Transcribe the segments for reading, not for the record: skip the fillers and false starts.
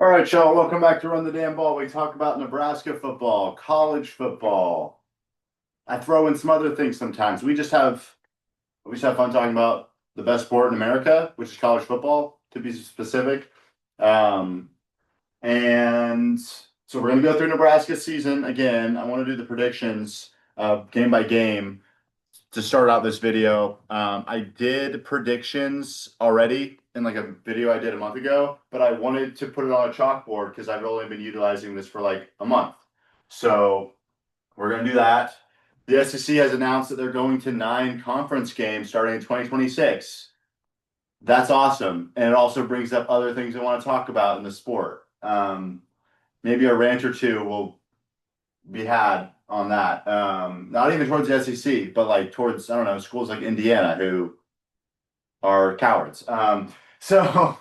All right, y'all. Welcome back to Run the Damn Ball. We talk about Nebraska football, college football. I throw in some other things sometimes. We just have fun talking about the best sport in America, which is college football, to be specific. Um, and so we're gonna go through Nebraska season again. I want to do the predictions game by game to start out this video. I did predictions already in like a video I did a month ago, but I wanted to put it on a chalkboard because I've only been utilizing this for like a month. So we're going to do that. The SEC has announced that they're going to 9 conference games starting in 2026. That's awesome. And it also brings up other things I want to talk about in the sport. Maybe a rant or two will be had on that. Not even towards the SEC, but like towards, I don't know, schools like Indiana who are cowards. So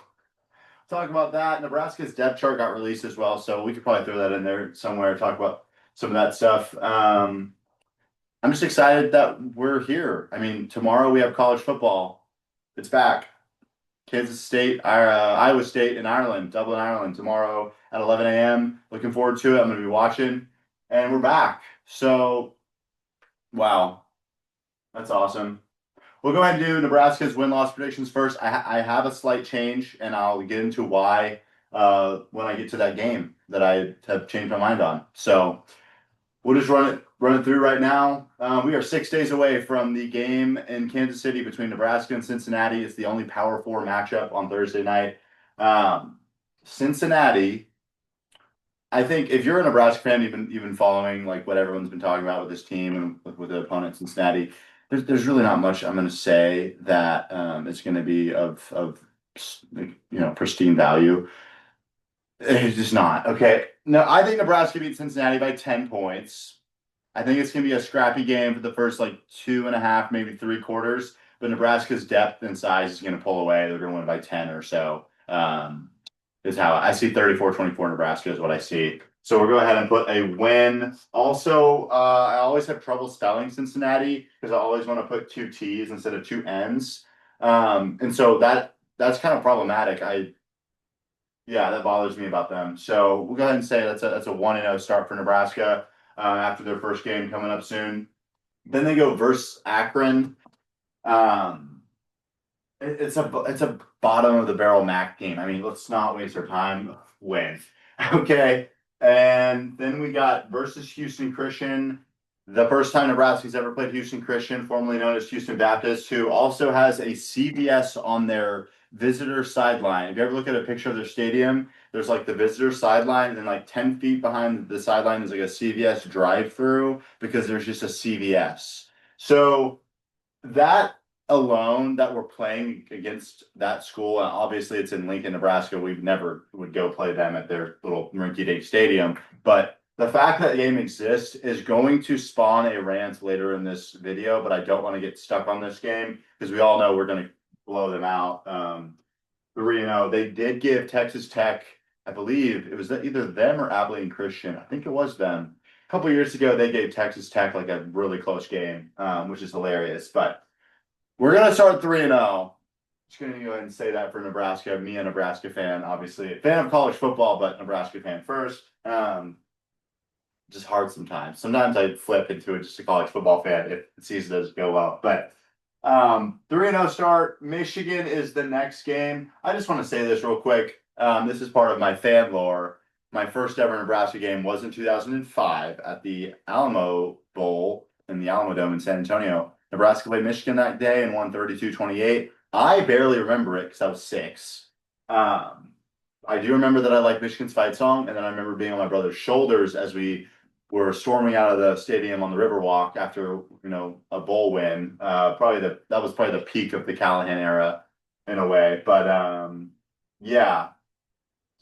talk about that. Nebraska's depth chart got released as well, so we could probably throw that in there somewhere, talk about some of that stuff. I'm just excited that we're here. I mean, tomorrow we have college football. It's back. Kansas State, Iowa State, and Ireland, Dublin, Ireland, tomorrow at 11 a.m. Looking forward to it. I'm going to be watching, and we're back. So, wow, that's awesome. We'll go ahead and do Nebraska's win-loss predictions first. I have a slight change, and I'll get into why when I get to that game that I have changed my mind on. So we'll just run it through right now. We are 6 days away from the game in Kansas City between Nebraska and Cincinnati. It's the only Power Four matchup on Thursday night. Cincinnati, I think if you're a Nebraska fan, even following like what everyone's been talking about with this team and with the opponent Cincinnati, there's really not much I'm going to say that it's going to be of pristine value. It's just not. Okay. No, I think Nebraska beats Cincinnati by 10 points. I think it's going to be a scrappy game for the first like 2.5, maybe 3 quarters. But Nebraska's depth and size is going to pull away. They're going to win by 10 or so. Is how I see 34-24 Nebraska is what I see. So we'll go ahead and put a win. Also, I always have trouble spelling Cincinnati because I always want to put 2 T's instead of 2 N's. And so that's kind of problematic. Yeah, that bothers me about them. So we'll go ahead and say that's a 1-0 start for Nebraska after their first game coming up soon. Then they go versus Akron. It's a bottom of the barrel MAC team. I mean, let's not waste our time. Win. Okay. And then we got versus Houston Christian. The first time Nebraska's ever played Houston Christian, formerly known as Houston Baptist, who also has a CVS on their visitor sideline. If you ever look at a picture of their stadium, there's like the visitor sideline, and then like 10 feet behind the sideline is like a CVS drive-through because there's just a CVS. So that alone, that we're playing against that school, and obviously it's in Lincoln, Nebraska. We never would go play them at their little rinky-dink stadium. But the fact that the game exists is going to spawn a rant later in this video, but I don't want to get stuck on this game because we all know we're going to blow them out. 3-0. They did give Texas Tech, I believe it was either them or Abilene Christian. I think it was them. A couple of years ago, they gave Texas Tech like a really close game, which is hilarious. But we're going to start 3-0. Just going to go ahead and say that for Nebraska. Me, a Nebraska fan, obviously. A fan of college football, but Nebraska fan first. Just hard sometimes. Sometimes I flip into it just a college football fan if the season doesn't go well. But 3-0 start. Michigan is the next game. I just want to say this real quick. This is part of my fan lore. My first ever Nebraska game was in 2005 at the Alamo Bowl in the Alamo Dome in San Antonio. Nebraska played Michigan that day and won 32-28. I barely remember it because I was 6. I do remember that I liked Michigan's fight song, and then I remember being on my brother's shoulders as we were storming out of the stadium on the Riverwalk after a bowl win. That was probably the peak of the Callahan era in a way. But yeah,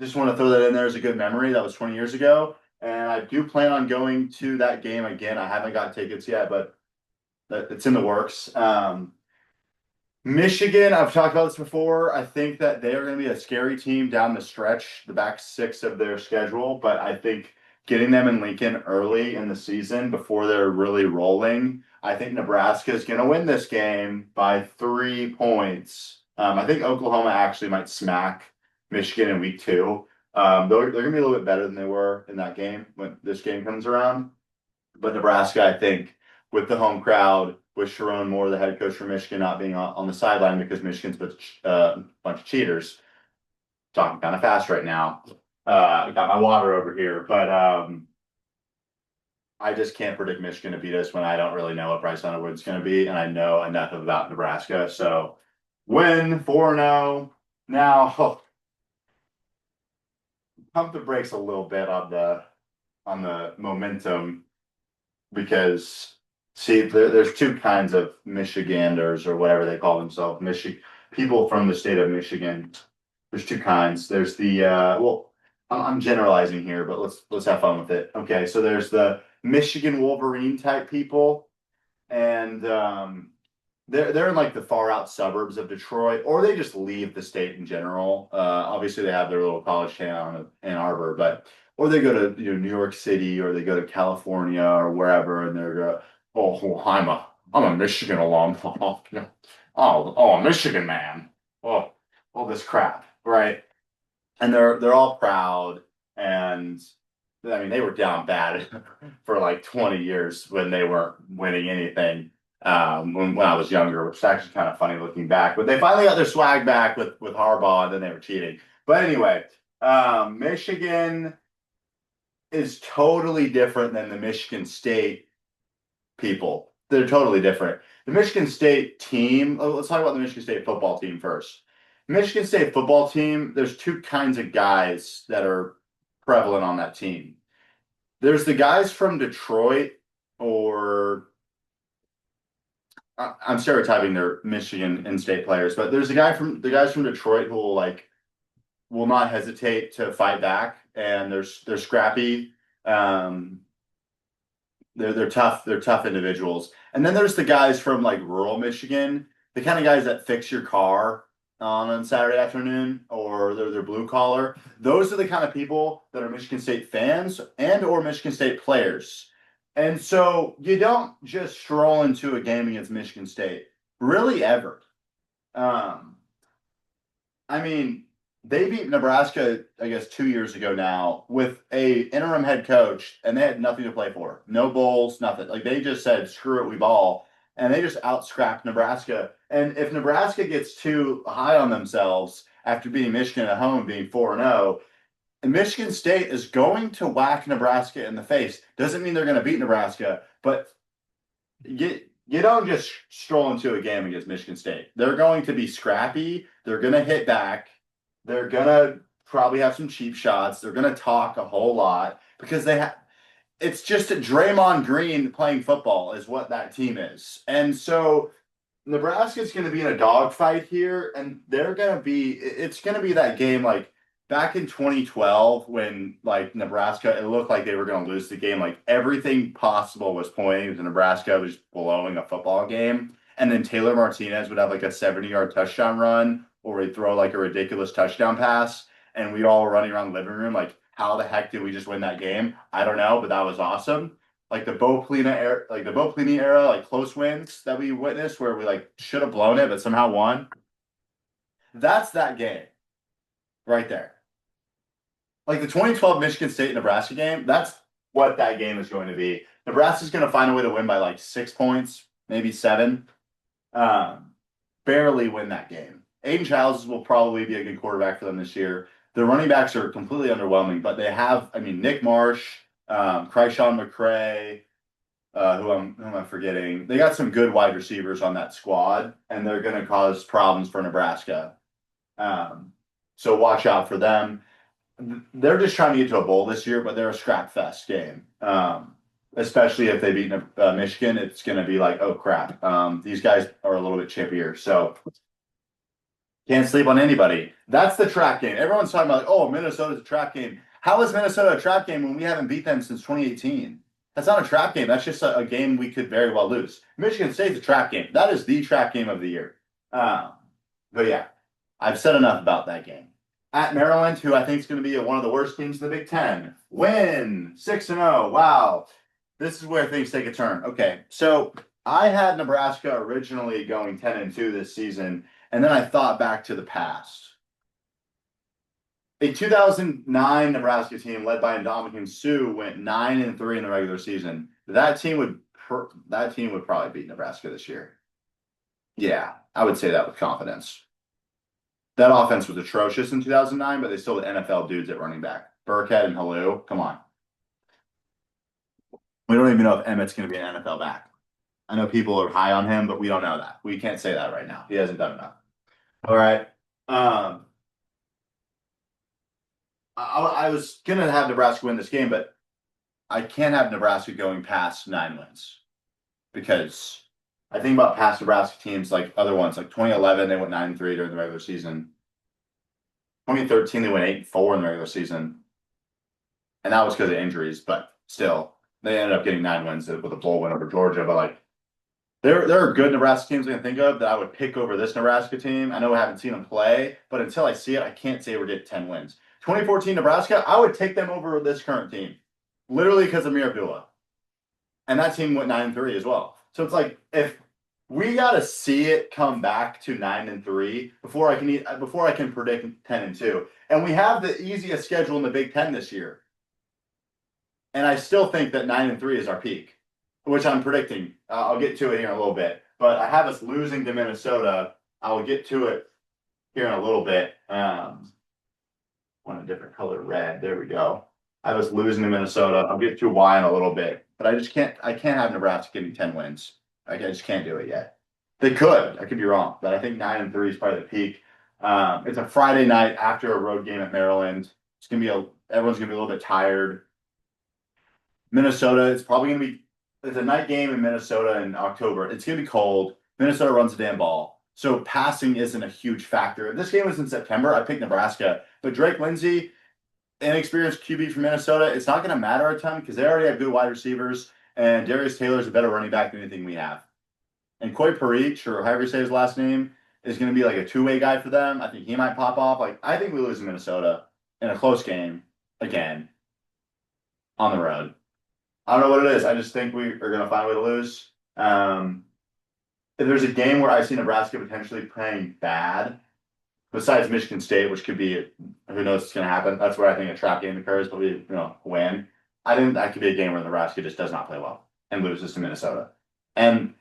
just want to throw that in there as a good memory. That was 20 years ago, and I do plan on going to that game again. I haven't got tickets yet, but it's in the works. Michigan, I've talked about this before. I think that they are going to be a scary team down the stretch, the back 6 of their schedule. But I think getting them in Lincoln early in the season before they're really rolling, I think Nebraska is going to win this game by 3 points. I think Oklahoma actually might smack Michigan in week 2. They're going to be a little bit better than they were in that game when this game comes around. But Nebraska, I think, with the home crowd, with Sharon Moore, the head coach for Michigan, not being on the sideline because Michigan's a bunch of cheaters. Talking kind of fast right now. I got my water over here, but I just can't predict Michigan to beat us when I don't really know what Bryce Underwood's going to be, and I know enough about Nebraska. So win 4-0. Now, pump the brakes a little bit on the momentum because see, there's two kinds of Michiganders or whatever they call themselves, people from the state of Michigan. There's two kinds. There's the well, I'm generalizing here, but let's have fun with it. Okay, so there's the Michigan Wolverine type people, and they're in like the far out suburbs of Detroit, or they just leave the state in general. Obviously, they have their little college town of Ann Arbor, but or they go to New York City, or they go to California or wherever, and they're I'm a Michigan alum. Oh, a Michigan man. Oh, all this crap, right? And they're all proud, and I mean they were down bad for like 20 years when they weren't winning anything. When I was younger, which is actually kind of funny looking back. But they finally got their swag back with Harbaugh, and then they were cheating. But anyway, Michigan is totally different than the Michigan State people. They're totally different. The Michigan State team, let's talk about the Michigan State football team first. Michigan State football team, there's two kinds of guys that are prevalent on that team. There's the guys from Detroit, or I'm stereotyping their Michigan in-state players, but there's the guys from Detroit who will not hesitate to fight back, and they're scrappy. Um, they're tough. They're tough individuals. And then there's the guys from like rural Michigan, the kind of guys that fix your car on Saturday afternoon, or they're blue collar. Those are the kind of people that are Michigan State fans and or Michigan State players. And so you don't just stroll into a game against Michigan State, really ever. Um, I mean, they beat Nebraska, I guess, 2 years ago now with a interim head coach, and they had nothing to play for. No bowls, nothing. Like they just said, screw it, we ball. And they just out scrapped Nebraska. And if Nebraska gets too high on themselves after beating Michigan at home, being 4-0, and Michigan State is going to whack Nebraska in the face. Doesn't mean they're going to beat Nebraska, but you don't just stroll into a game against Michigan State. They're going to be scrappy. They're going to hit back. They're going to probably have some cheap shots. They're going to talk a whole lot because it's just a Draymond Green playing football is what that team is. And so Nebraska's going to be in a dogfight here, and it's going to be that game like back in 2012 when like Nebraska, it looked like they were going to lose the game. Like everything possible was pointing to Nebraska was blowing a football game. And then Taylor Martinez would have like a 70-yard touchdown run, or he'd throw like a ridiculous touchdown pass. And we all were running around the living room like, how the heck did we just win that game? I don't know, but that was awesome. Like the Bo Pelini era, like close wins that we witnessed where we like should have blown it, but somehow won. That's that game right there. Like the 2012 Michigan State Nebraska game, that's what that game is going to be. Nebraska's going to find a way to win by like 6 points, maybe 7. Barely win that game. Aiden Childs will probably be a good quarterback for them this year. The running backs are completely underwhelming, but they have, I mean, Nick Marsh, Cryshawn McCray, who am I forgetting? They got some good wide receivers on that squad, and they're going to cause problems for Nebraska. So watch out for them. They're just trying to get to a bowl this year, but they're a scrap fest game. Especially if they beat Michigan, it's going to be like, oh crap, these guys are a little bit chippier. So can't sleep on anybody. That's the trap game. Everyone's talking about, like, oh, Minnesota's a trap game. How is Minnesota a trap game when we haven't beat them since 2018? That's not a trap game. That's just a game we could very well lose. Michigan State's a trap game. That is the trap game of the year. But yeah, I've said enough about that game. At Maryland, who I think is going to be one of the worst teams in the Big Ten. Win 6-0. Wow. This is where things take a turn. Okay, so I had Nebraska originally going 10-2 this season, and then I thought back to the past. A 2009 Nebraska team led by Ndamukong Suh went 9-3 in the regular season. That team would probably beat Nebraska this year. Yeah, I would say that with confidence. That offense was atrocious in 2009, but they still had NFL dudes at running back. Burkhead and Halou, come on. We don't even know if Emmett's going to be an NFL back. I know people are high on him, but we don't know that. We can't say that right now. He hasn't done enough. All right. I was going to have Nebraska win this game, but I can't have Nebraska going past 9 wins because I think about past Nebraska teams like other ones, like 2011, they went 9-3 during the regular season. 2013, they went 8-4 in the regular season. And that was because of injuries, but still, they ended up getting 9 wins with a bowl win over Georgia. But like, there are good Nebraska teams I can think of that I would pick over this Nebraska team. I know I haven't seen them play, but until I see it, I can't say we're getting 10 wins. 2014 Nebraska, I would take them over this current team, literally because of Mir Abdullah. And that team went 9-3 as well. So it's like, if we got to see it come back to 9-3 before I can predict 10-2. And we have the easiest schedule in the Big Ten this year. And I still think that 9-3 is our peak, which I'm predicting. I'll get to it here in a little bit. But I have us losing to Minnesota. I will get to it here in a little bit. Want a different color, red. There we go. I was losing to Minnesota. I'll get to why in a little bit. But I can't have Nebraska getting 10 wins. I just can't do it yet. They could. I could be wrong. But I think 9-3 is probably the peak. It's a Friday night after a road game at Maryland. Everyone's gonna be a little bit tired. Minnesota, it's a night game in Minnesota in October. It's going to be cold. Minnesota runs the damn ball. So passing isn't a huge factor. If this game was in September, I picked Nebraska. But Drake Lindsey, inexperienced QB from Minnesota, it's not going to matter a ton because they already have good wide receivers. And Darius Taylor's a better running back than anything we have. And Koi Parich, or however you say his last name, is going to be like a two-way guy for them. I think he might pop off. I think we lose to Minnesota in a close game again on the road. I don't know what it is. I just think we are going to find a way to lose. If there's a game where I see Nebraska potentially playing bad, besides Michigan State, which could be, who knows what's going to happen. That's where I think a trap game occurs, but we, win. I think that could be a game where Nebraska just does not play well and loses to Minnesota. And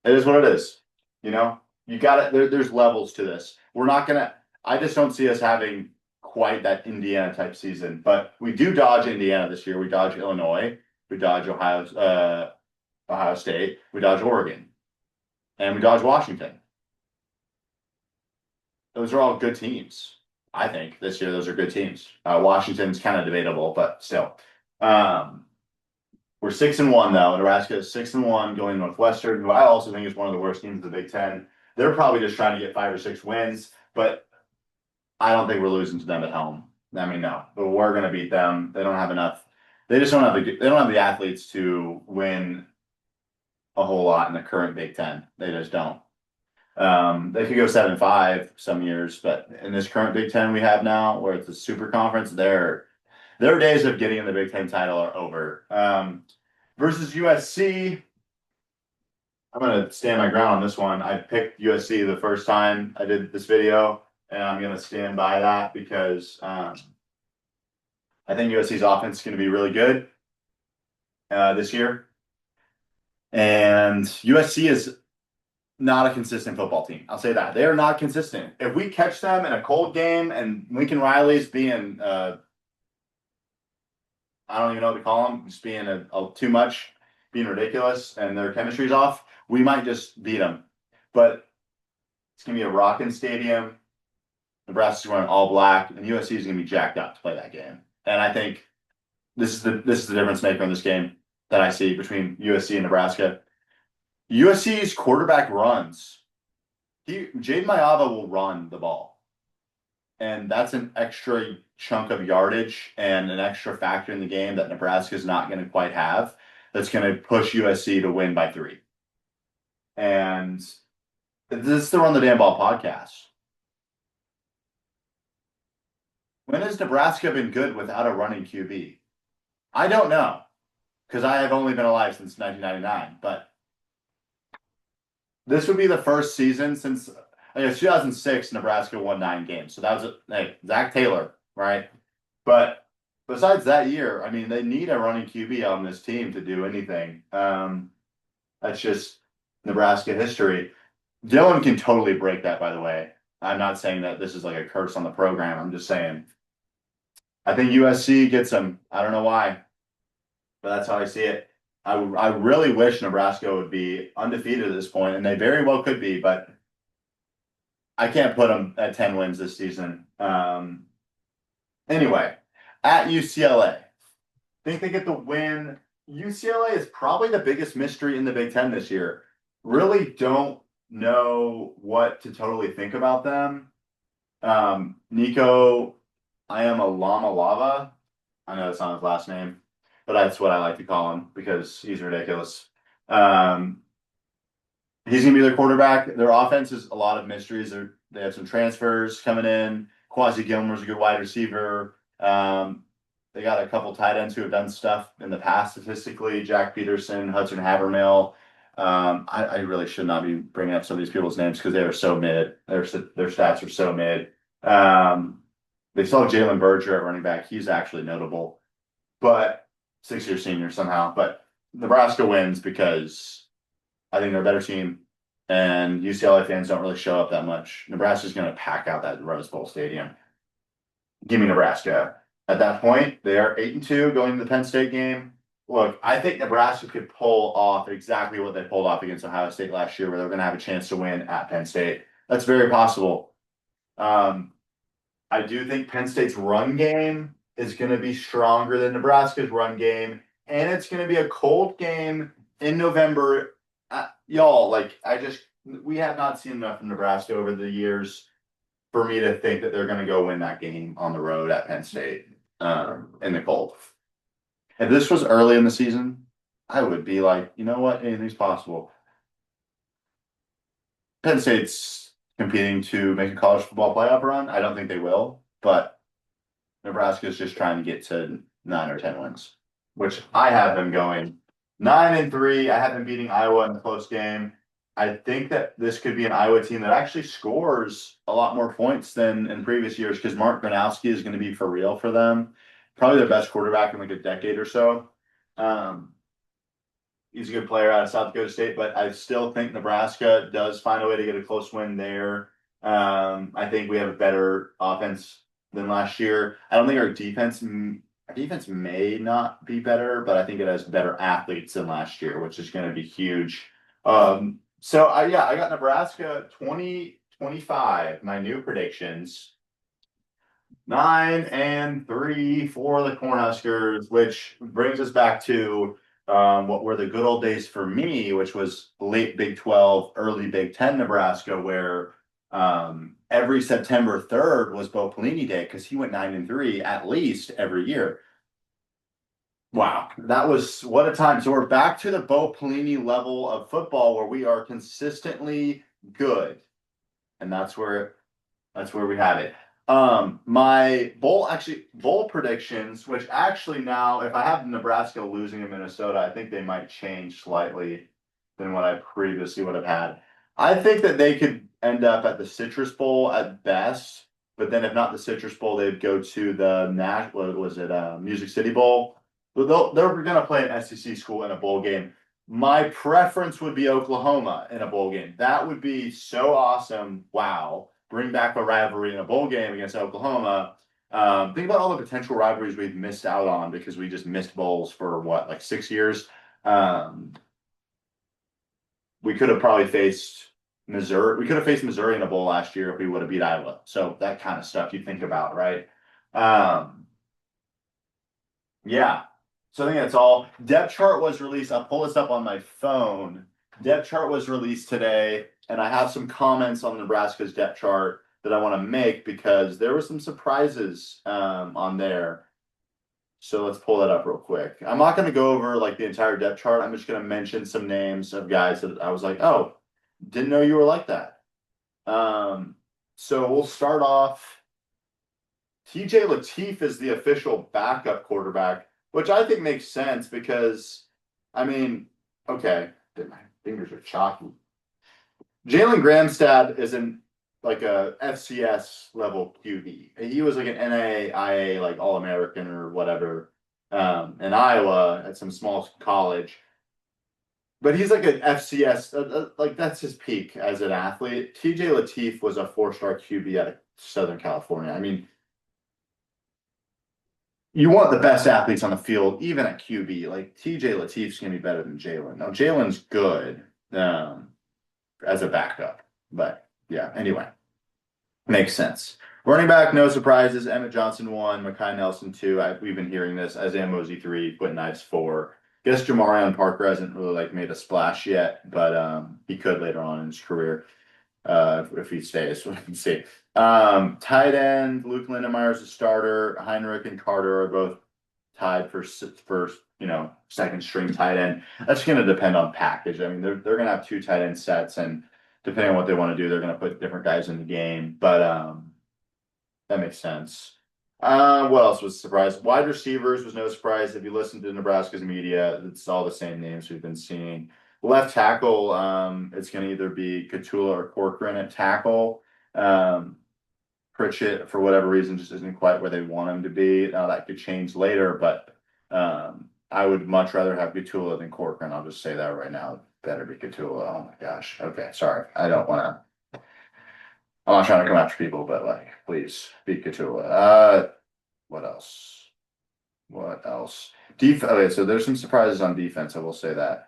it is what it is. You got it. There's levels to this. I just don't see us having quite that Indiana type season, but we do dodge Indiana this year. We dodge Illinois. We dodge Ohio State. We dodge Oregon. And we dodge Washington. Those are all good teams. I think this year those are good teams. Washington's kind of debatable, but still. We're 6-1 though. Nebraska is 6-1 going Northwestern, who I also think is one of the worst teams in the Big Ten. They're probably just trying to get 5 or 6 wins, but I don't think we're losing to them at home. I mean, no, but we're going to beat them. They don't have enough. They don't have the athletes to win a whole lot in the current Big Ten. They just don't. They could go 7-5 some years, but in this current Big Ten we have now, where it's a super conference, their days of getting in the Big Ten title are over. Versus USC, I'm going to stand my ground on this one. I picked USC the first time I did this video, and I'm going to stand by that because I think USC's offense is going to be really good this year. And USC is not a consistent football team. I'll say that. They are not consistent. If we catch them in a cold game and Lincoln Riley's being, I don't even know what to call them, just being too much, being ridiculous, and their chemistry's off, we might just beat them. But it's going to be a rocking stadium. Nebraska's wearing all black, and USC is going to be jacked up to play that game. And I think this is the difference maker in this game that I see between USC and Nebraska. USC's quarterback runs. Jaden Mayava will run the ball. And that's an extra chunk of yardage and an extra factor in the game that Nebraska is not going to quite have. That's going to push USC to win by 3. And this is the Run the Damn Ball podcast. When has Nebraska been good without a running QB? I don't know, because I have only been alive since 1999. But this would be the first season since, I guess, 2006, Nebraska won 9 games. So that was Zach Taylor right? But besides that year, I mean, they need a running QB on this team to do anything. That's just Nebraska history. Dylan can totally break that, by the way. I'm not saying that this is like a curse on the program. I'm just saying I think USC gets him. I don't know why, but that's how I see it. I really wish Nebraska would be undefeated at this point, and they very well could be, but I can't put them at 10 wins this season. Anyway, at UCLA, think they get the win. UCLA is probably the biggest mystery in the Big Ten this year. Really don't know what to totally think about them. Nico, I am a llama lava. I know that's not his last name, but that's what I like to call him because he's ridiculous. Um, he's going to be their quarterback. Their offense is a lot of mysteries. They have some transfers coming in. Quasi Gilmore's a good wide receiver. They got a couple tight ends who have done stuff in the past statistically. Jack Peterson, Hudson Havermill. I really should not be bringing up some of these people's names because they are so mid. Their stats are so mid. They still have Jalen Berger at running back. He's actually notable, but 6-year senior somehow. But Nebraska wins because I think they're a better team, and UCLA fans don't really show up that much. Nebraska's going to pack out that Rose Bowl stadium. Give me Nebraska. At that point, they are 8-2 going to the Penn State game. Look, I think Nebraska could pull off exactly what they pulled off against Ohio State last year, where they're going to have a chance to win at Penn State. That's very possible. I do think Penn State's run game is going to be stronger than Nebraska's run game, and it's going to be a cold game in November. Y'all, we have not seen enough from Nebraska over the years for me to think that they're going to go win that game on the road at Penn State in the cold. If this was early in the season, I would be like, you know what, anything's possible. Penn State's competing to make a college football playoff run. I don't think they will, but Nebraska is just trying to get to 9 or 10 wins, which I have them going 9-3. I have them beating Iowa in a close game. I think that this could be an Iowa team that actually scores a lot more points than in previous years because Mark Gronowski is going to be for real for them. Probably their best quarterback in like a decade or so. He's a good player out of South Dakota State, but I still think Nebraska does find a way to get a close win there. I think we have a better offense than last year. I don't think our defense may not be better, but I think it has better athletes than last year, which is going to be huge. I got Nebraska 20-25. My new predictions 9-3 for the Cornhuskers, which brings us back to what were the good old days for me, which was late Big 12, early Big 10 Nebraska, where every September 3rd was Bo Pelini Day because he went 9-3 at least every year. Wow, that was what a time. So we're back to the Bo Pelini level of football where we are consistently good. And that's where we have it. My bowl predictions, which actually now, if I have Nebraska losing in Minnesota, I think they might change slightly than what I previously would have had. I think that they could end up at the Citrus Bowl at best, but then if not the Citrus Bowl, they'd go to the Music City Bowl. They're going to play an SEC school in a bowl game. My preference would be Oklahoma in a bowl game. That would be so awesome. Wow. Bring back a rivalry in a bowl game against Oklahoma. Think about all the potential rivalries we've missed out on because we just missed bowls for 6 years. We could have probably faced Missouri. We could have faced Missouri in a bowl last year if we would have beat Iowa. So that kind of stuff you think about, right? Yeah. So I think that's all. Depth chart was released. I'll pull this up on my phone. Depth chart was released today, and I have some comments on Nebraska's depth chart that I want to make because there were some surprises on there. So let's pull that up real quick. I'm not going to go over the entire depth chart. I'm just going to mention some names of guys that I was like, oh, didn't know you were like that. So we'll start off. TJ Lateef is the official backup quarterback, which I think makes sense because, okay, my fingers are chalky. Jalen Gramstad is an like a FCS level QB. He was like an NAIA like All American or whatever in Iowa at some small college. But he's like an FCS, like that's his peak as an athlete. TJ Lateef was a 4-star QB out of Southern California. I mean, you want the best athletes on the field, even at QB. Like TJ Lateef's gonna be better than Jalen. Now Jalen's good as a backup, but yeah. Anyway, makes sense. Running back, no surprises. Emmett Johnson 1, Mekhi Nelson 2. We've been hearing this. Isaiah Mosey 3, Quentin Ives 4. Guess Jamarion Parker hasn't really like made a splash yet, but he could later on in his career if he stays. We can see. Tight end, Luke Lindemeyer is the starter. Heinrich and Carter are both tied for second string tight end. That's going to depend on package. I mean, they're going to have 2 tight end sets, and depending on what they want to do, they're going to put different guys in the game. But that makes sense. What else was a surprise? Wide receivers was no surprise. If you listen to Nebraska's media, it's all the same names we've been seeing. Left tackle, it's going to either be Catula or Corcoran at tackle. Pritchett, for whatever reason, just isn't quite where they want him to be. Now that could change later, but I would much rather have Catula than Corcoran. I'll just say that right now. Better be Catula. Oh my gosh. Okay, sorry. I don't want to. I'm not trying to come after people, but like, please be Catula. What else? What else? Okay, so there's some surprises on defense. I will say that.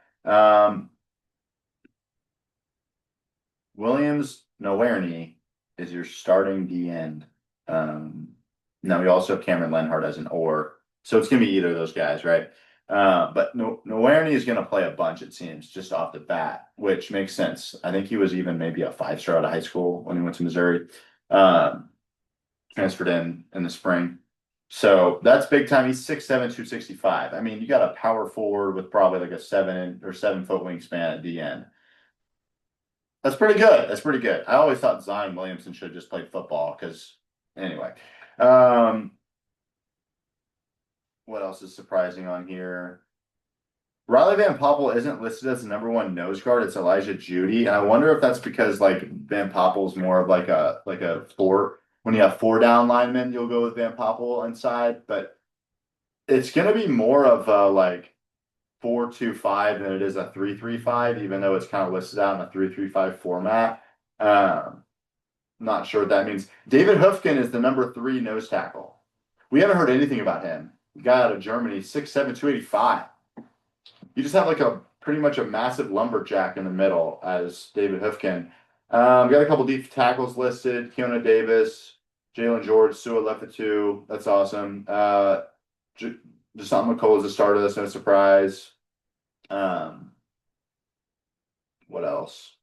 Williams Nowerney is your starting D end. Now we also have Cameron Lenhart as an or, so it's gonna be either of those guys, right? But Nowerney is gonna play a bunch, it seems, just off the bat, which makes sense. I think he was even maybe a 5-star out of high school when he went to Missouri. Transferred in the spring. So that's big time. He's 6'7", 265. I mean, you got a power forward with probably like a 7-foot wingspan at the end. That's pretty good. That's pretty good. I always thought Zion Williamson should have just played football because anyway. What else is surprising on here? Riley Van Poppel isn't listed as the #1 nose guard. It's Elijah Judy. And I wonder if that's because like Van Poppel's more of like a 4. When you have 4 down linemen, you'll go with Van Poppel inside, but it's gonna be more of a like 4-2-5 than it is a 3-3-5, even though it's kind of listed out in a 3-3-5 format. Not sure what that means. David Hufkin is the #3 nose tackle. We haven't heard anything about him. Guy out of Germany, 6'7", 285. You just have like a pretty much a massive lumberjack in the middle as David Hufkin. Got a couple deep tackles listed. Keona Davis, Jalen George, Sua left at 2. That's awesome. Jasant McCall is the starter. That's no surprise. What else?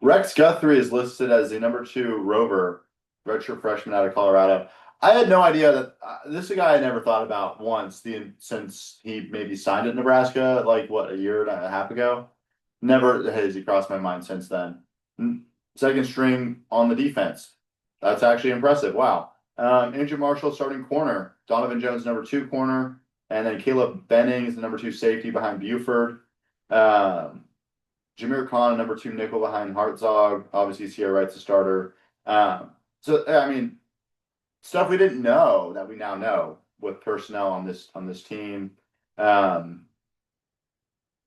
Rex Guthrie is listed as the #2 rover, redshirt freshman out of Colorado. I had no idea that this is a guy I never thought about once since he maybe signed at Nebraska, like what, a year and a half ago. Never has he crossed my mind since then. Second string on the defense. That's actually impressive. Wow. Andrew Marshall starting corner. Donovan Jones #2 corner. And then Caleb Bennings, the #2 safety behind Buford. Jameer Khan, #2 nickel behind Hartzog. Obviously, Sierra Wright's a starter. So I mean, stuff we didn't know that we now know with personnel on this team.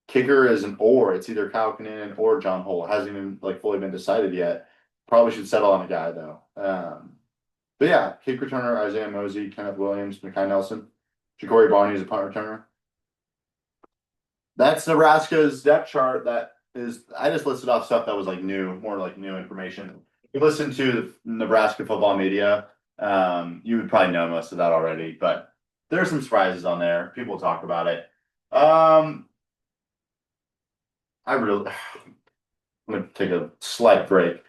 Kicker is an or. It's either Kyle Kinnan or John Hole. It hasn't even like fully been decided yet. Probably should settle on a guy though. But yeah, kick returner Isaiah Mosey, Kenneth Williams, Mekhi Nelson, Ja'Cory Barney is a punt returner. That's Nebraska's depth chart. That is, I just listed off stuff that was like new, more like new information. If you listen to the Nebraska football media, you would probably know most of that already, but there are some surprises on there. People talk about it. I'm gonna take a slight break.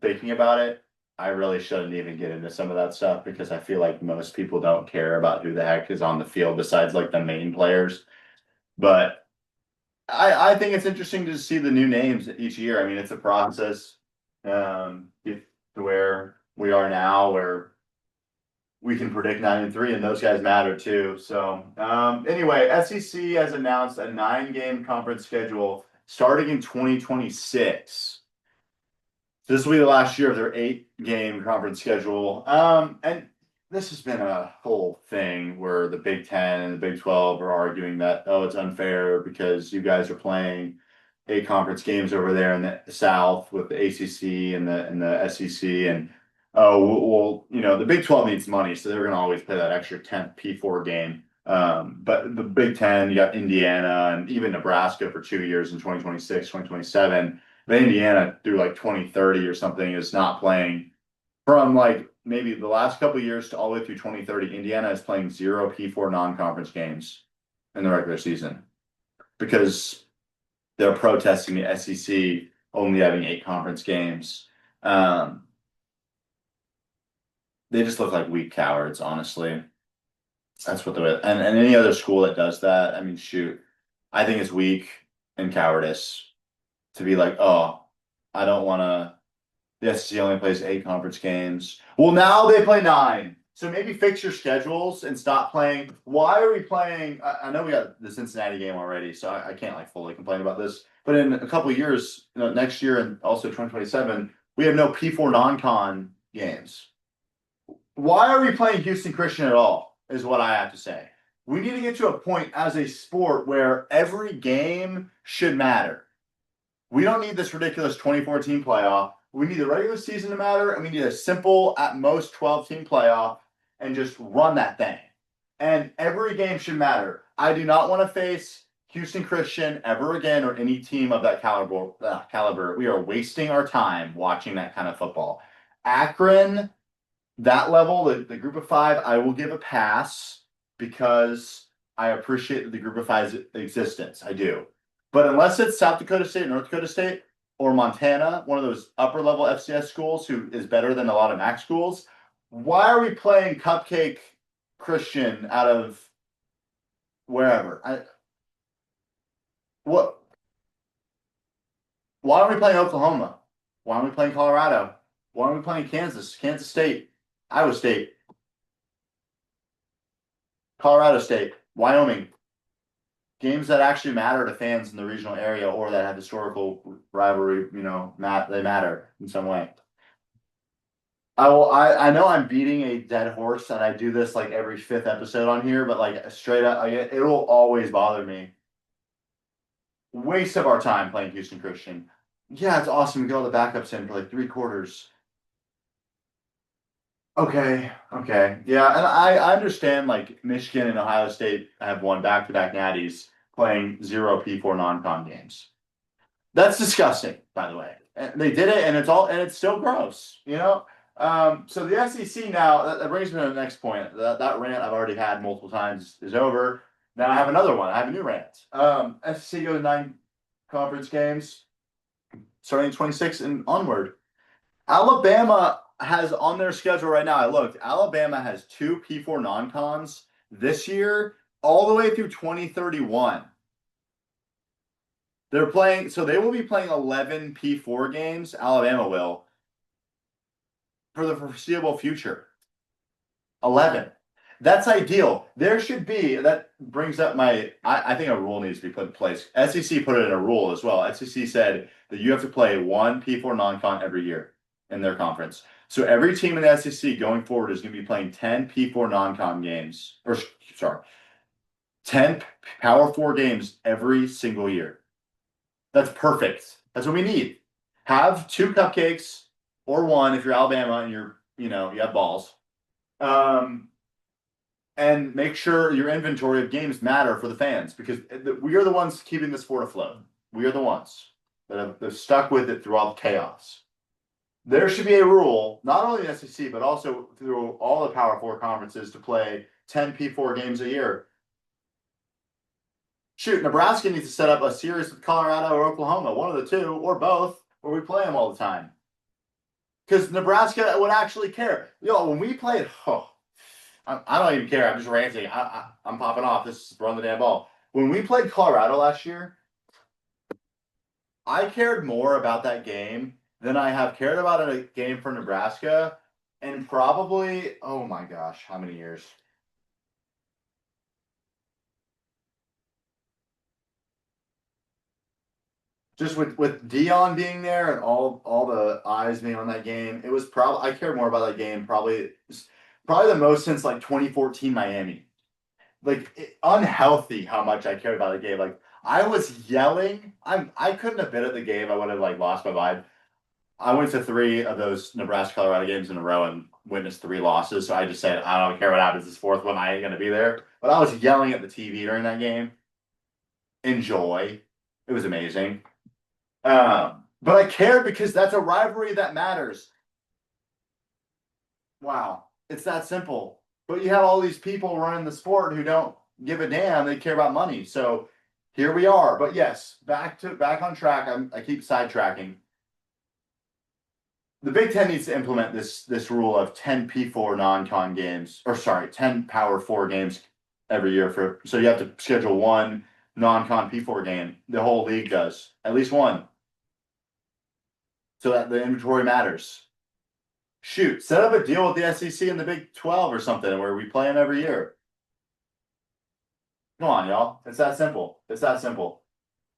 Thinking about it, I really shouldn't even get into some of that stuff because I feel like most people don't care about who the heck is on the field besides like the main players. But I think it's interesting to see the new names each year. I mean, it's a process to where we are now, where we can predict 9-3, and those guys matter too. So anyway, SEC has announced a 9-game conference schedule starting in 2026. This will be the last year of their 8-game conference schedule. And this has been a whole thing where the Big Ten and the Big 12 are arguing that, oh, it's unfair because you guys are playing 8 conference games over there in the South with the ACC and the SEC. And oh, well, the Big 12 needs money, so they're going to always play that extra 10th P4 game. But the Big Ten, you got Indiana and even Nebraska for 2 years in 2026, 2027. But Indiana through like 2030 or something is not playing from like maybe the last couple of years to all the way through 2030. Indiana is playing 0 P4 non-conference games in the regular season because they're protesting the SEC only having 8 conference games. They just look like weak cowards, honestly. That's what and any other school that does that, I mean, shoot, I think it's weak and cowardice to be like, oh, I don't want to. The SEC only plays 8 conference games. Well, now they play 9. So maybe fix your schedules and stop playing. Why are we playing? I know we got the Cincinnati game already, so I can't like fully complain about this. But in a couple of years, next year and also 2027, we have no P4 non-con games. Why are we playing Houston Christian at all, is what I have to say. We need to get to a point as a sport where every game should matter. We don't need this ridiculous 2014 playoff. We need the regular season to matter, and we need a simple, at most, 12-team playoff and just run that thing. And every game should matter. I do not want to face Houston Christian ever again or any team of that caliber. We are wasting our time watching that kind of football. Akron, that level, the group of 5, I will give a pass because I appreciate the group of 5's existence. I do. But unless it's South Dakota State, North Dakota State, or Montana, one of those upper level FCS schools who is better than a lot of MAC schools, why are we playing Cupcake Christian out of wherever? Why aren't we playing Oklahoma? Why aren't we playing Colorado? Why aren't we playing Kansas State, Iowa State, Colorado State, Wyoming? Games that actually matter to fans in the regional area or that have historical rivalry, they matter in some way. I know I'm beating a dead horse and I do this like every 5th episode on here, but like straight up, it will always bother me. Waste of our time playing Houston Christian. Yeah, it's awesome to get all the backups in for like 3 quarters. Okay. Yeah, and I understand like Michigan and Ohio State have won back-to-back natties playing 0 P4 non-con games. That's disgusting, by the way. And they did it, and it's still gross, So the SEC now, that brings me to the next point. That rant I've already had multiple times is over. Now I have another one. I have a new rant. SEC goes 9 conference games, starting 26 and onward. Alabama has on their schedule right now, I looked, Alabama has 2 P4 non-cons this year, all the way through 2031. They will be playing 11 P4 games, Alabama will, for the foreseeable future. 11. That's ideal. There should be, that brings up I think a rule needs to be put in place. SEC put it in a rule as well. SEC said that you have to play 1 P4 non-con every year in their conference. So every team in the SEC going forward is going to be playing 10 P4 non-con games, 10 Power 4 games every single year. That's perfect. That's what we need. Have 2 cupcakes or 1 if you're Alabama and you have balls. And make sure your inventory of games matter for the fans because we are the ones keeping the sport afloat. We are the ones that have stuck with it through all the chaos. There should be a rule, not only in the SEC, but also through all the Power 4 conferences to play 10 P4 games a year. Shoot, Nebraska needs to set up a series with Colorado or Oklahoma, one of the 2, or both, where we play them all the time. Because Nebraska would actually care. When we played, I don't even care. I'm just ranting. I'm popping off. This is run the damn ball. When we played Colorado last year, I cared more about that game than I have cared about a game for Nebraska in probably, oh my gosh, how many years? just with Dion being there and all the eyes being on that game, it was probably I cared more about that game probably the most since like 2014 Miami. Like unhealthy how much I cared about the game. Like I was yelling. I couldn't have been at the game. I would have like lost my mind. I went to three of those Nebraska Colorado games in a row and witnessed three losses. So I just said, I don't care what happens this fourth one. I ain't gonna be there. But I was yelling at the TV during that game. Enjoy. It was amazing. But I cared because that's a rivalry that matters. Wow. It's that simple. But you have all these people running the sport who don't give a damn. They care about money. So here we are. But yes, back on track. I keep sidetracking. The Big Ten needs to implement this rule of 10 P4 non-con games, or sorry, 10 Power Four games every year for so you have to schedule one non-con P4 game. The whole league does. At least one. So that the inventory matters. Shoot, set up a deal with the SEC and the Big 12 or something where we play them every year. Come on, y'all. It's that simple. It's that simple.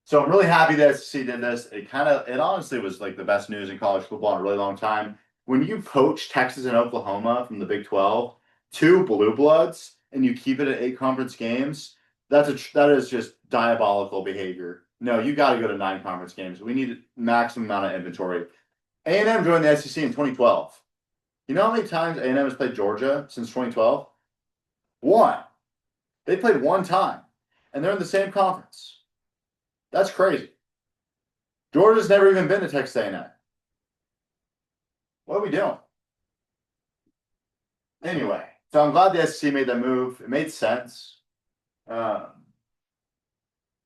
So I'm really happy that SEC did this. It honestly was like the best news in college football in a really long time. When you poach Texas and Oklahoma from the Big 12, two blue bloods, and you keep it at 8 conference games, that is just diabolical behavior. No, you got to go to 9 conference games. We need maximum amount of inventory. A&M joined the SEC in 2012. You know how many times A&M has played Georgia since 2012? One. They played one time, and they're in the same conference. That's crazy. Georgia's never even been to Texas A&M. What are we doing? Anyway, so I'm glad the SEC made that move. It made sense. Um,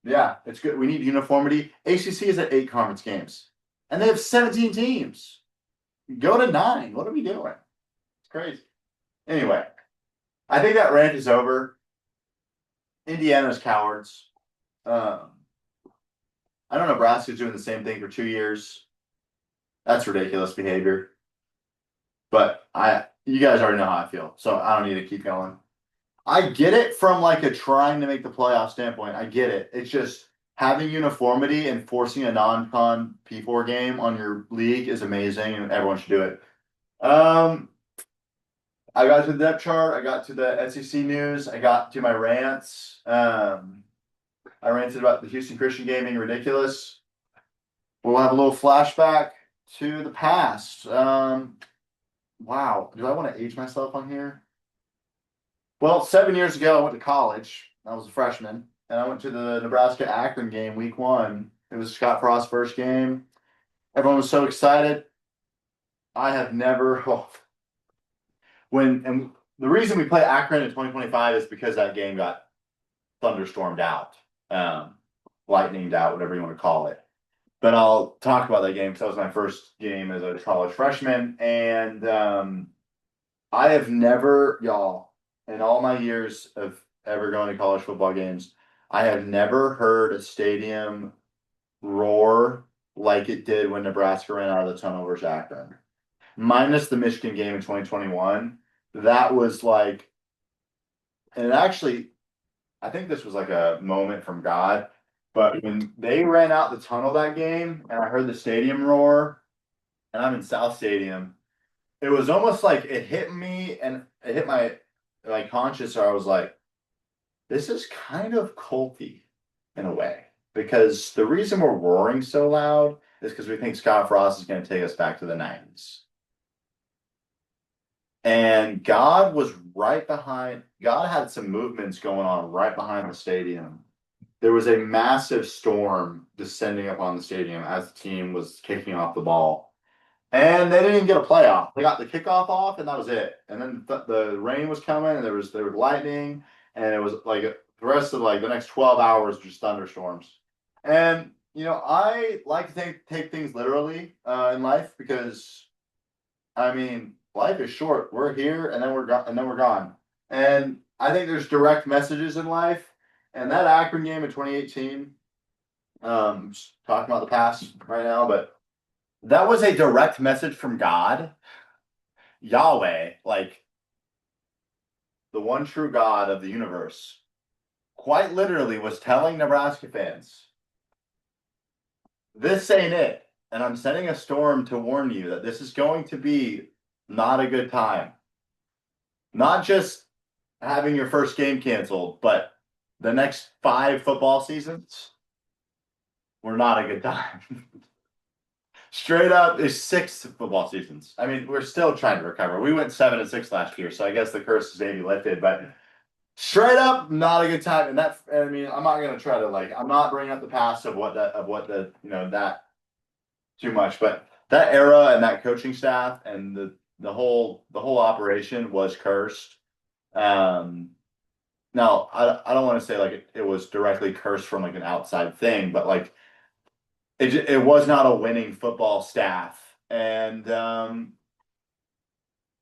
yeah, it's good. We need uniformity. ACC is at 8 conference games, and they have 17 teams. Go to 9. What are we doing? It's crazy. Anyway, I think that rant is over. Indiana's cowards. Um, I know Nebraska's doing the same thing for 2 years. That's ridiculous behavior. But you guys already know how I feel, so I don't need to keep going. I get it from like a trying to make the playoff standpoint. I get it. It's just having uniformity and forcing a non-con P4 game on your league is amazing, and everyone should do it. Um, I got to the depth chart. I got to the SEC news. I got to my rants. I ranted about the Houston Christian game being ridiculous. We'll have a little flashback to the past. Wow. Do I want to age myself on here? Well, 7 years ago, I went to college. I was a freshman, and I went to the Nebraska Akron game, week one. It was Scott Frost's first game. Everyone was so excited. I have never. And the reason we play Akron in 2025 is because that game got thunderstormed out, lightninged out, whatever you want to call it. But I'll talk about that game because that was my first game as a college freshman, and I have never, y'all, in all my years of ever going to college football games, I have never heard a stadium roar like it did when Nebraska ran out of the tunnel versus Akron. Minus the Michigan game in 2021. That was like, and it actually, I think this was like a moment from God. But when they ran out the tunnel that game and I heard the stadium roar, and I'm in South Stadium, it was almost like it hit me and it hit my conscience, or I was like, this is kind of culty in a way. Because the reason we're roaring so loud is because we think Scott Frost is going to take us back to the 90s. And God was right behind, God had some movements going on right behind the stadium. There was a massive storm descending upon the stadium as the team was kicking off the ball. And they didn't even get a playoff. They got the kickoff off, and that was it. And then the rain was coming, and there was lightning, and it was like the rest of like the next 12 hours just thunderstorms. And I like to take things literally in life because I mean life is short. We're here, and then we're gone, and then we're gone. And I think there's direct messages in life, and that Akron game in 2018. Just talking about the past right now, but that was a direct message from God, Yahweh, like the one true God of the universe, quite literally was telling Nebraska fans, this ain't it. And I'm sending a storm to warn you that this is going to be not a good time. Not just having your first game canceled, but the next 5 football seasons were not a good time. Straight up, there's 6 football seasons. I mean, we're still trying to recover. We went 7-6 last year, so I guess the curse is maybe lifted, but straight up, not a good time. And that, I mean, I'm not gonna try to I'm not bringing up the past of what the that too much, but that era and that coaching staff and the whole operation was cursed. Um, Now, I don't want to say it was directly cursed from an outside thing, but it was not a winning football staff, and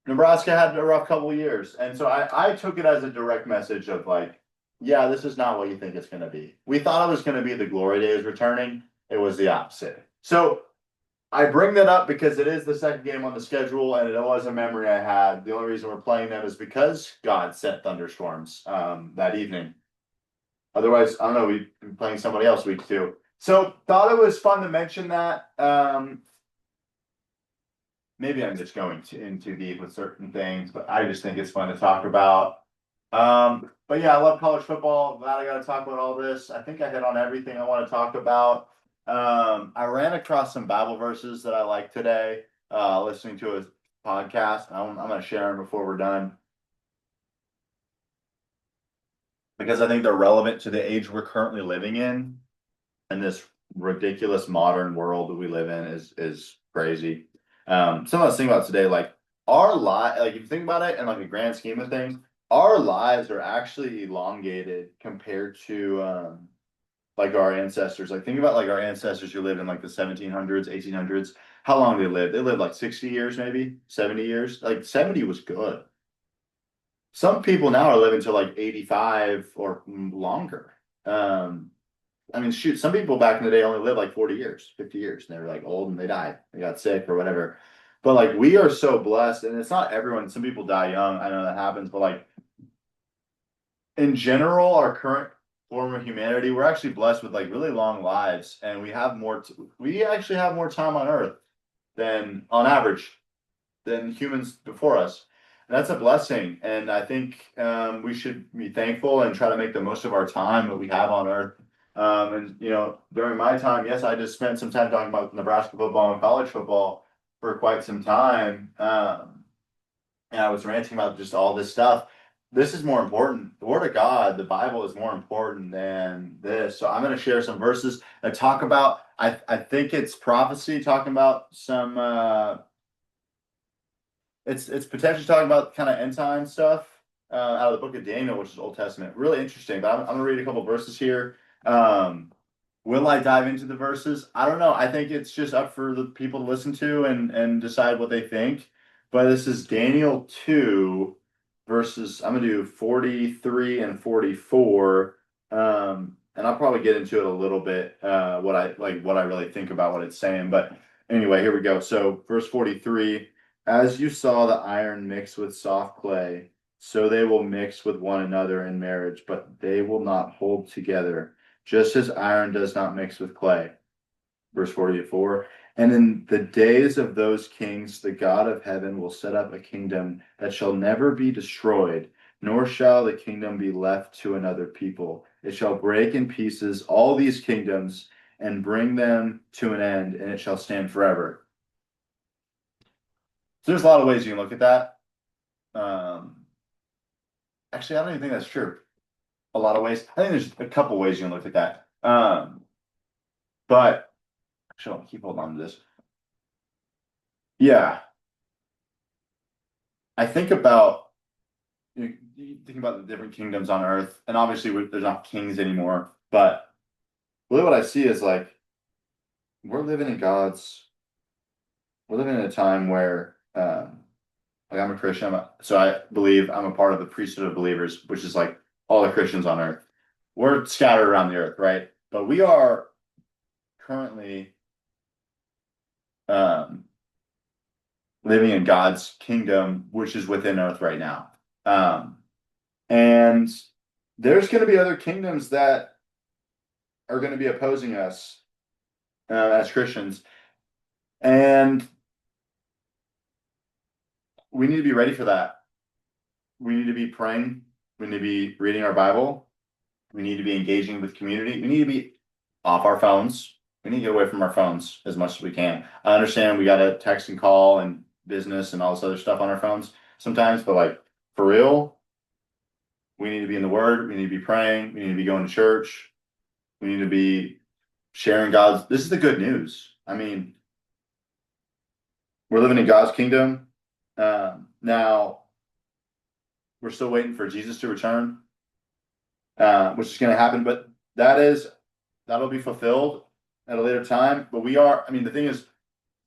Nebraska had a rough couple of years, and so I took it as a direct message of yeah, this is not what you think it's going to be. We thought it was going to be the glory days returning. It was the opposite. So I bring that up because it is the second game on the schedule, and it was a memory I had. The only reason we're playing them is because God sent thunderstorms that evening. Otherwise, I don't know, we'd be playing somebody else week 2. So thought it was fun to mention that. Maybe I'm just going in too deep with certain things, but I just think it's fun to talk about. But yeah, I love college football. Glad I got to talk about all this. I think I hit on everything I want to talk about. I ran across some Bible verses that I like today, listening to a podcast. I'm going to share them before we're done because I think they're relevant to the age we're currently living in, and this ridiculous modern world that we live in is crazy. Something I was thinking about today, our life, if you think about it in a grand scheme of things, our lives are actually elongated compared to our ancestors. Think about our ancestors who lived in the 1700s, 1800s. How long they lived? They lived 60 years, maybe 70 years. 70 was good. Some people now are living to 85 or longer. I mean, shoot, some people back in the day only lived 40 years, 50 years, and they were old and they died, they got sick or whatever. But we are so blessed, and it's not everyone. Some people die young. I know that happens, but in general, our current form of humanity, we're actually blessed with really long lives, and we actually have more time on Earth than on average than humans before us. And that's a blessing. And I think we should be thankful and try to make the most of our time that we have on Earth. And during my time, yes, I just spent some time talking about Nebraska football and college football for quite some time. And I was ranting about just all this stuff. This is more important. The Word of God, the Bible, is more important than this. So I'm going to share some verses that talk about. I think it's prophecy, talking about some. It's potentially talking about kind of end time stuff out of the book of Daniel, which is Old Testament. Really interesting. But I'm going to read a couple verses here. Will I dive into the verses? I don't know. I think it's just up for the people to listen to and decide what they think. But this is Daniel 2 verses. I'm going to do 43 and 44. And I'll probably get into it a little bit, what I really think about what it's saying. But anyway, here we go. So verse 43. As you saw the iron mix with soft clay, so they will mix with one another in marriage, but they will not hold together, just as iron does not mix with clay. Verse 44. And in the days of those kings, the God of heaven will set up a kingdom that shall never be destroyed, nor shall the kingdom be left to another people. It shall break in pieces all these kingdoms and bring them to an end, and it shall stand forever. So there's a lot of ways you can look at that. Actually, I don't even think that's true. A lot of ways. I think there's a couple ways you can look at that. But actually, I'll keep holding on to this. Yeah, I think about you think about the different kingdoms on Earth, and obviously there's not kings anymore. But really, what I see is we're living in God's. We're living in a time where I'm a Christian, so I believe I'm a part of the priesthood of believers, which is all the Christians on earth. We're scattered around the earth, right? But we are currently living in God's kingdom, which is within earth right now. And there's going to be other kingdoms that are going to be opposing us. as Christians. And we need to be ready for that. We need to be praying. We need to be reading our Bible. We need to be engaging with community. We need to be off our phones. We need to get away from our phones as much as we can. I understand we got to text and call and business and all this other stuff on our phones sometimes, but like for real, we need to be in the Word. We need to be praying. We need to be going to church. We need to be sharing God's. This is the good news. I mean, we're living in God's kingdom. Now, we're still waiting for Jesus to return, which is going to happen, but that'll be fulfilled at a later time. But I mean, the thing is,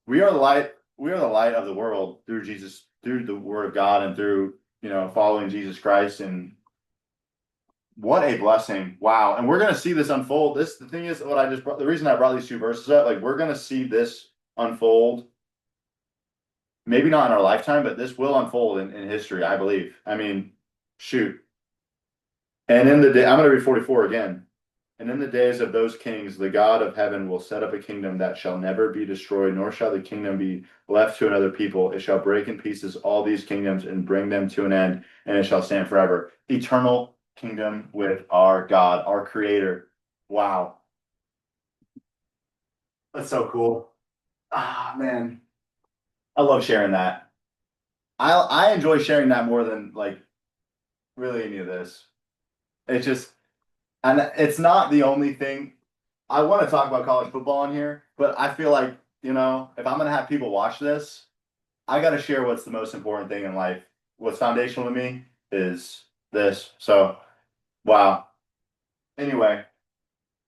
we are the light. We are the light of the world through Jesus, through the Word of God, and through following Jesus Christ. And what a blessing! Wow. And we're going to see this unfold. The thing is, the reason I brought these two verses up, like we're going to see this unfold. Maybe not in our lifetime, but this will unfold in history, I believe. I mean, shoot. And in the day, I'm going to read 44 again. And in the days of those kings, the God of heaven will set up a kingdom that shall never be destroyed, nor shall the kingdom be left to another people. It shall break in pieces all these kingdoms and bring them to an end, and it shall stand forever. Eternal kingdom with our God, our Creator. Wow. That's so cool. Ah, man. I love sharing that. I enjoy sharing that more than like really any of this. It's just, and it's not the only thing. I want to talk about college football on here, but I feel like, if I'm going to have people watch this, I got to share what's the most important thing in life. What's foundational to me is this. So, wow. Anyway,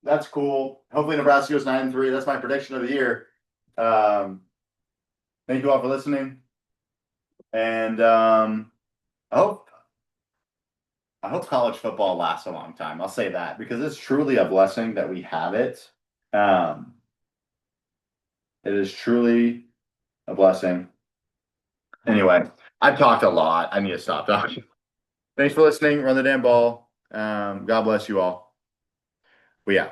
that's cool. Hopefully Nebraska goes 9-3. That's my prediction of the year. Thank you all for listening. And I hope college football lasts a long time. I'll say that because it's truly a blessing that we have it. It is truly a blessing. Anyway, I've talked a lot. I need to stop talking. Thanks for listening. Run the damn ball. God bless you all. But yeah.